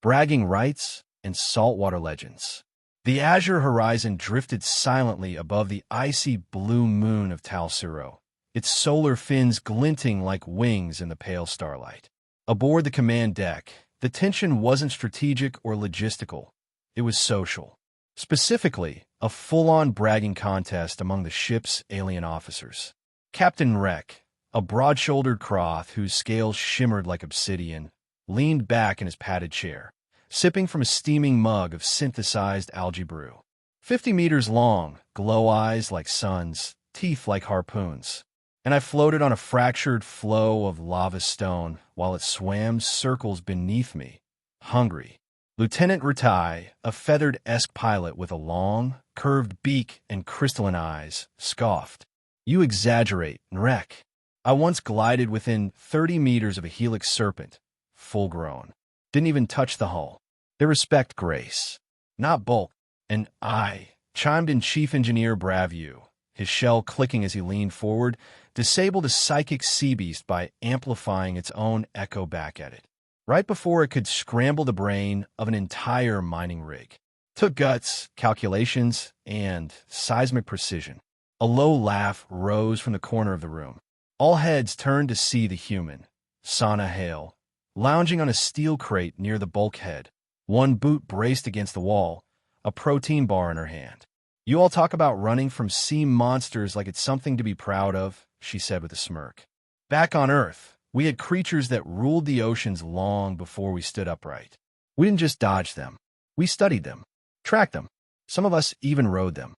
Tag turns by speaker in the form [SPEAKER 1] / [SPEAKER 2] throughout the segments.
[SPEAKER 1] bragging rights, and saltwater legends. The azure horizon drifted silently above the icy blue moon of Talsuro, its solar fins glinting like wings in the pale starlight. Aboard the command deck, the tension wasn't strategic or logistical. It was social. Specifically, a full-on bragging contest among the ship's alien officers. Captain Rek, a broad-shouldered Croth whose scales shimmered like obsidian, leaned back in his padded chair, sipping from a steaming mug of synthesized algae brew. 50 meters long, glow eyes like suns, teeth like harpoons. And I floated on a fractured flow of lava stone while it swam circles beneath me, hungry. Lieutenant Ratai, a feathered-esque pilot with a long, curved beak and crystalline eyes, scoffed. You exaggerate, Nrek. I once glided within 30 meters of a helix serpent, full-grown. Didn't even touch the hull. They respect grace, not bulk. And I, chimed in Chief Engineer Bravu, his shell clicking as he leaned forward, disabled a psychic sea beast by amplifying its own echo back at it, right before it could scramble the brain of an entire mining rig. Took guts, calculations, and seismic precision. A low laugh rose from the corner of the room. All heads turned to see the human, Sana Hale, lounging on a steel crate near the bulkhead, one boot braced against the wall, a protein bar in her hand. You all talk about running from sea monsters like it's something to be proud of, she said with a smirk. Back on Earth, we had creatures that ruled the oceans long before we stood upright. We didn't just dodge them. We studied them, tracked them. Some of us even rode them.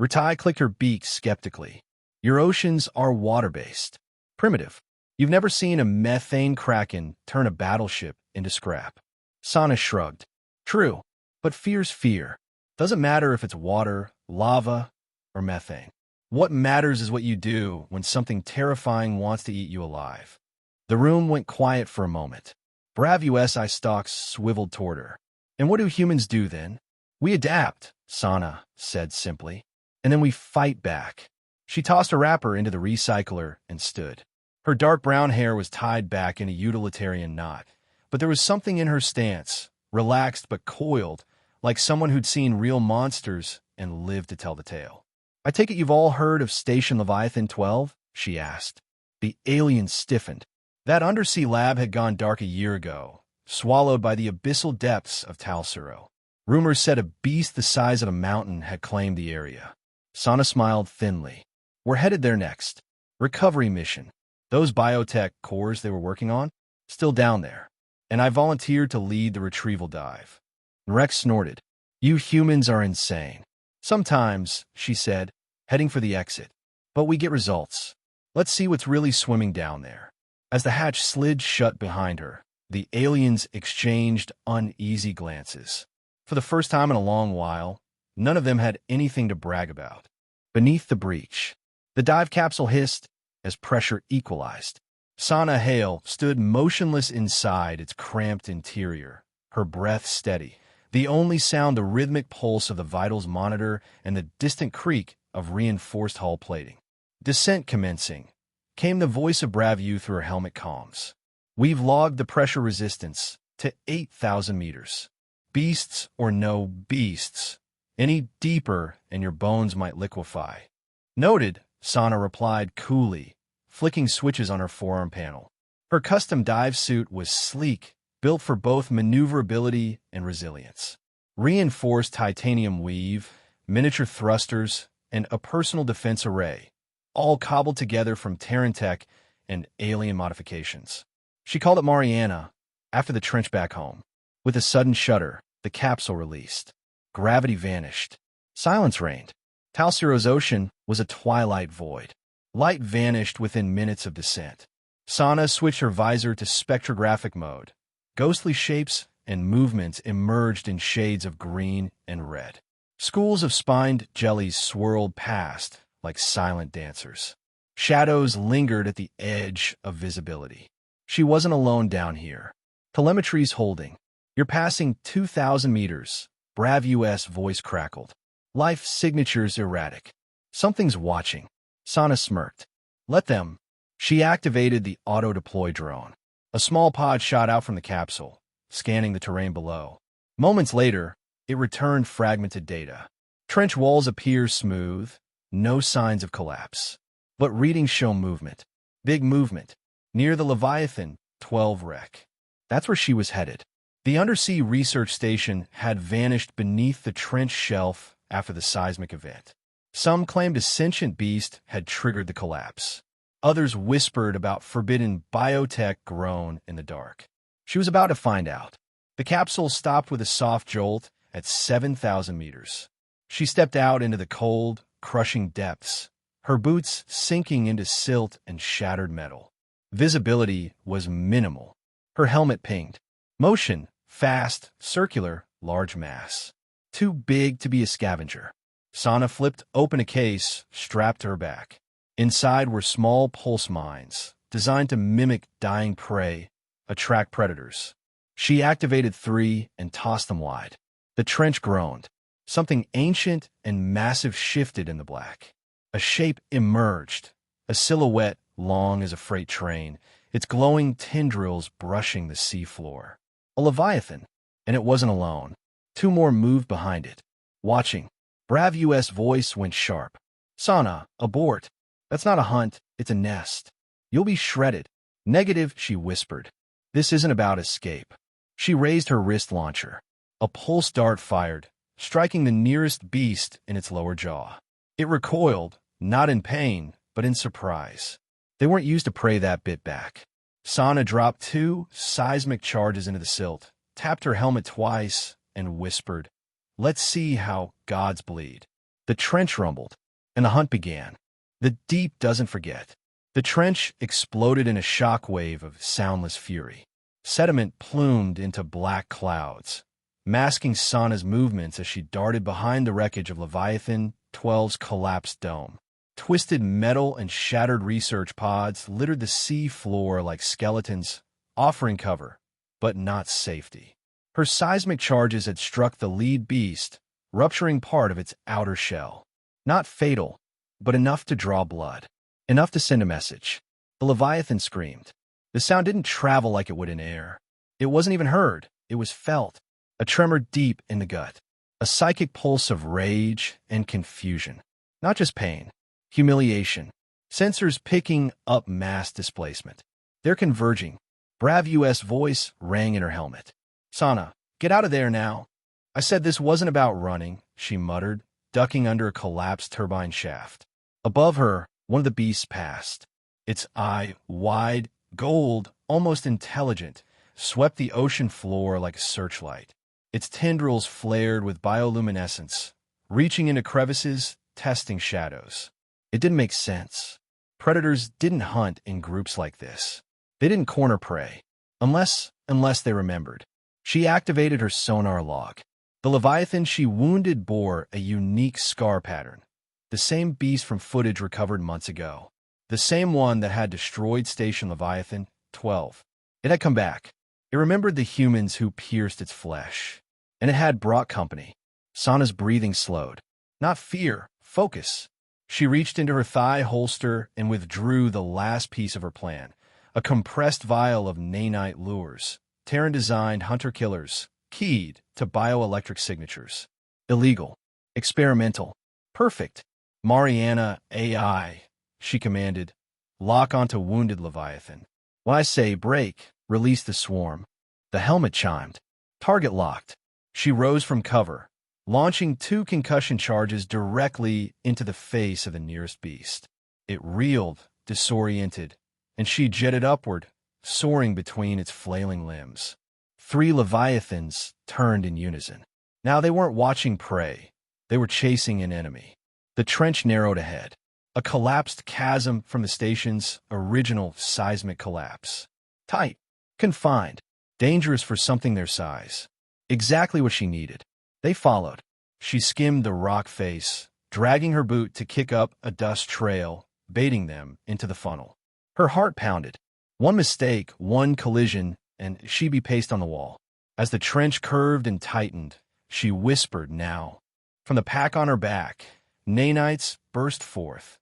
[SPEAKER 1] Ratai clicked her beak skeptically. Your oceans are water-based, primitive. You've never seen a methane kraken turn a battleship into scrap. Sana shrugged. True, but fear's fear. Doesn't matter if it's water, lava, or methane. What matters is what you do when something terrifying wants to eat you alive. The room went quiet for a moment. Bravu's eye stalks swiveled toward her. And what do humans do then? We adapt, Sana said simply. And then we fight back. She tossed a wrapper into the recycler and stood. Her dark brown hair was tied back in a utilitarian knot, but there was something in her stance, relaxed but coiled, like someone who'd seen real monsters and lived to tell the tale. I take it you've all heard of Station Leviathan 12? She asked. The alien stiffened. That undersea lab had gone dark a year ago, swallowed by the abyssal depths of Talsuro. Rumors said a beast the size of a mountain had claimed the area. Sana smiled thinly. We're headed there next. Recovery mission. Those biotech cores they were working on? Still down there. And I volunteered to lead the retrieval dive. Rex snorted. You humans are insane. Sometimes, she said, heading for the exit. But we get results. Let's see what's really swimming down there. As the hatch slid shut behind her, the aliens exchanged uneasy glances. For the first time in a long while, none of them had anything to brag about. Beneath the breach, the dive capsule hissed as pressure equalized. Sana Hale stood motionless inside its cramped interior, her breath steady, the only sound the rhythmic pulse of the vitals monitor and the distant creak of reinforced hull plating. Descent commencing, came the voice of Bravu through her helmet comms. We've logged the pressure resistance to 8,000 meters. Beasts or no beasts. Any deeper and your bones might liquefy. Noted, Sana replied coolly, flicking switches on her forearm panel. Her custom dive suit was sleek, built for both maneuverability and resilience. Reinforced titanium weave, miniature thrusters, and a personal defense array, all cobbled together from Terran tech and alien modifications. She called it Mariana, after the trench back home. With a sudden shudder, the capsule released. Gravity vanished. Silence reigned. Talsuro's ocean was a twilight void. Light vanished within minutes of descent. Sana switched her visor to spectrographic mode. Ghostly shapes and movements emerged in shades of green and red. Schools of spined jellies swirled past like silent dancers. Shadows lingered at the edge of visibility. She wasn't alone down here. Telemetry's holding. You're passing 2,000 meters. Bravu's voice crackled. Life signature's erratic. Something's watching. Sana smirked. Let them. She activated the auto-deploy drone. A small pod shot out from the capsule, scanning the terrain below. Moments later, it returned fragmented data. Trench walls appear smooth, no signs of collapse. But readings show movement. Big movement. Near the Leviathan 12 wreck. That's where she was headed. The undersea research station had vanished beneath the trench shelf after the seismic event. Some claimed a sentient beast had triggered the collapse. Others whispered about forbidden biotech grown in the dark. She was about to find out. The capsule stopped with a soft jolt at 7,000 meters. She stepped out into the cold, crushing depths, her boots sinking into silt and shattered metal. Visibility was minimal. Her helmet pinged. Motion, fast, circular, large mass. Too big to be a scavenger. Sana flipped open a case strapped to her back. Inside were small pulse mines, designed to mimic dying prey, attract predators. She activated 3 and tossed them wide. The trench groaned. Something ancient and massive shifted in the black. A shape emerged, a silhouette long as a freight train, its glowing tendrils brushing the sea floor. A Leviathan, and it wasn't alone. 2 more moved behind it. Watching, Brav US voice went sharp. Sana, abort. That's not a hunt, it's a nest. You'll be shredded. Negative, she whispered. This isn't about escape. She raised her wrist launcher. A pulse dart fired, striking the nearest beast in its lower jaw. It recoiled, not in pain, but in surprise. They weren't used to prey that bit back. Sana dropped 2 seismic charges into the silt, tapped her helmet twice, and whispered, "Let's see how gods bleed." The trench rumbled, and the hunt began. The deep doesn't forget. The trench exploded in a shockwave of soundless fury. Sediment plumed into black clouds, masking Sana's movements as she darted behind the wreckage of Leviathan 12's collapsed dome. Twisted metal and shattered research pods littered the sea floor like skeletons, offering cover, but not safety. Her seismic charges had struck the lead beast, rupturing part of its outer shell. Not fatal, but enough to draw blood. Enough to send a message. The Leviathan screamed. The sound didn't travel like it would in air. It wasn't even heard. It was felt. A tremor deep in the gut. A psychic pulse of rage and confusion. Not just pain. Humiliation. Sensors picking up mass displacement. They're converging. Brav US voice rang in her helmet. Sana, get out of there now. I said this wasn't about running, she muttered, ducking under a collapsed turbine shaft. Above her, one of the beasts passed. Its eye, wide, gold, almost intelligent, swept the ocean floor like a searchlight. Its tendrils flared with bioluminescence, reaching into crevices, testing shadows. It didn't make sense. Predators didn't hunt in groups like this. They didn't corner prey, unless they remembered. She activated her sonar log. The Leviathan she wounded bore a unique scar pattern, the same beast from footage recovered months ago. The same one that had destroyed Station Leviathan 12. It had come back. It remembered the humans who pierced its flesh. And it had brought company. Sana's breathing slowed. Not fear, focus. She reached into her thigh holster and withdrew the last piece of her plan. A compressed vial of nanite lures. Terran-designed hunter-killers, keyed to bioelectric signatures. Illegal. Experimental. Perfect. Mariana AI, she commanded. Lock onto wounded Leviathan. When I say break, release the swarm. The helmet chimed. Target locked. She rose from cover, launching 2 concussion charges directly into the face of the nearest beast. It reeled, disoriented, and she jetted upward, soaring between its flailing limbs. 3 Leviathans turned in unison. Now they weren't watching prey. They were chasing an enemy. The trench narrowed ahead. A collapsed chasm from the station's original seismic collapse. Tight. Confined. Dangerous for something their size. Exactly what she needed. They followed. She skimmed the rock face, dragging her boot to kick up a dust trail, baiting them into the funnel. Her heart pounded. One mistake, one collision, and she'd be paced on the wall. As the trench curved and tightened, she whispered now. From the pack on her back, nanites burst forth.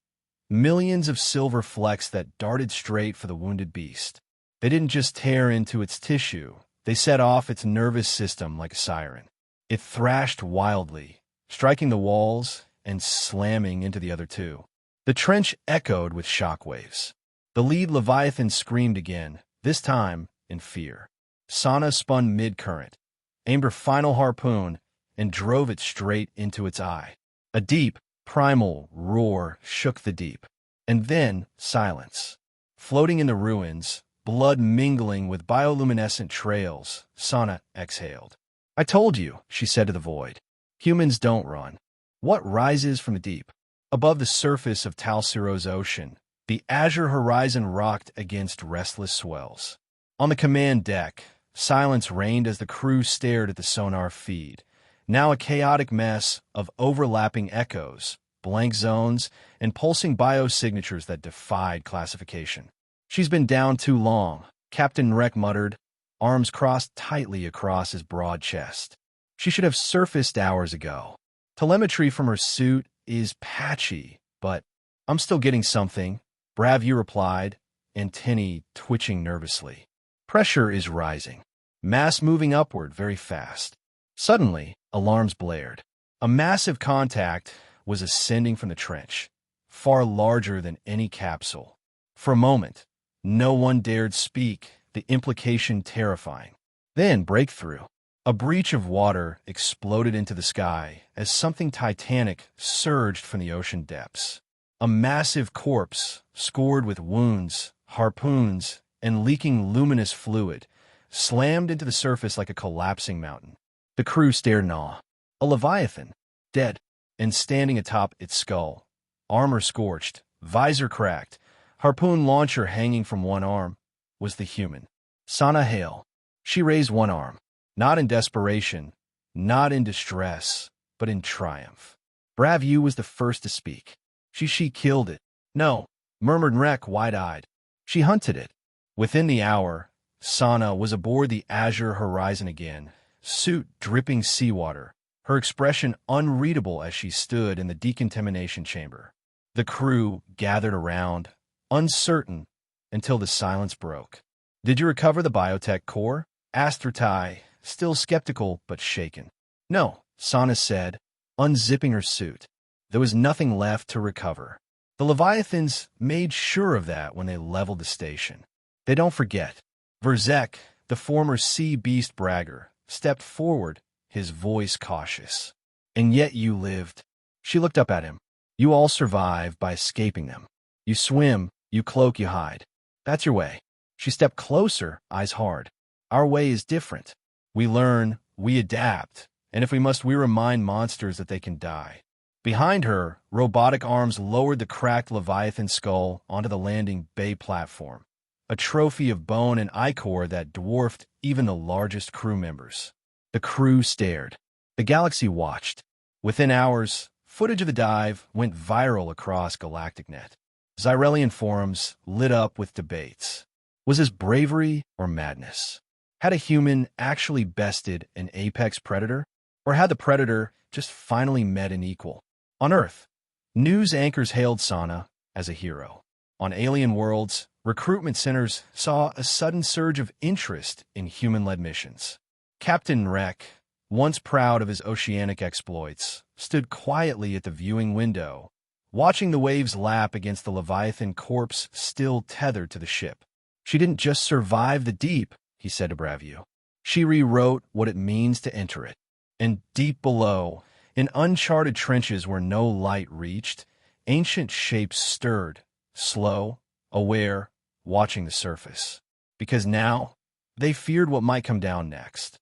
[SPEAKER 1] Millions of silver flecks that darted straight for the wounded beast. They didn't just tear into its tissue, They set off its nervous system like a siren. It thrashed wildly, striking the walls and slamming into the other two. The trench echoed with shockwaves. The lead Leviathan screamed again, this time in fear. Sana spun mid-current, aimed her final harpoon, and drove it straight into its eye. A deep, primal roar shook the deep. And then silence. Floating in the ruins, blood mingling with bioluminescent trails, Sana exhaled. I told you, she said to the void. Humans don't run. What rises from the deep? Above the surface of Talsiro's ocean, the azure horizon rocked against restless swells. On the command deck, silence reigned as the crew stared at the sonar feed, now a chaotic mess of overlapping echoes, blank zones, and pulsing biosignatures that defied classification. She's been down too long, Captain Rek muttered, arms crossed tightly across his broad chest. She should have surfaced hours ago. Telemetry from her suit is patchy, but I'm still getting something, Bravue replied, antennae twitching nervously. Pressure is rising. Mass moving upward very fast. Suddenly, alarms blared. A massive contact was ascending from the trench, far larger than any capsule. For a moment, no one dared speak, the implication terrifying. Then breakthrough. A breach of water exploded into the sky as something titanic surged from the ocean depths. A massive corpse, scored with wounds, harpoons, and leaking luminous fluid, slammed into the surface like a collapsing mountain. The crew stared in awe. A Leviathan, dead, and standing atop its skull, armor scorched, visor cracked, harpoon launcher hanging from one arm, was the human. Sana Hale. She raised one arm, not in desperation, not in distress, but in triumph. Bravue was the first to speak. She killed it. No, murmured Rek wide-eyed. She hunted it. Within the hour, Sana was aboard the azure horizon again, suit dripping seawater, her expression unreadable as she stood in the decontamination chamber. The crew gathered around, uncertain, until the silence broke. Did you recover the biotech core? Asked Ratai, still skeptical but shaken. No, Sana said, unzipping her suit. There was nothing left to recover. The Leviathans made sure of that when they leveled the station. They don't forget. Verzek, the former sea beast bragger, stepped forward, his voice cautious. And yet you lived. She looked up at him. You all survive by escaping them. You swim, you cloak, you hide. That's your way. She stepped closer, eyes hard. Our way is different. We learn, we adapt, and if we must, we remind monsters that they can die. Behind her, robotic arms lowered the cracked Leviathan skull onto the landing bay platform, a trophy of bone and ichor that dwarfed even the largest crew members. The crew stared. The galaxy watched. Within hours, footage of the dive went viral across GalacticNet. Xyrelian forums lit up with debates. Was this bravery or madness? Had a human actually bested an apex predator? Or had the predator just finally met an equal? On Earth, news anchors hailed Sana as a hero. On alien worlds, recruitment centers saw a sudden surge of interest in human-led missions. Captain Rek, once proud of his oceanic exploits, stood quietly at the viewing window, watching the waves lap against the Leviathan corpse still tethered to the ship. She didn't just survive the deep, he said to Bravue. She rewrote what it means to enter it. And deep below, in uncharted trenches where no light reached, ancient shapes stirred, slow, aware, watching the surface. Because now, they feared what might come down next.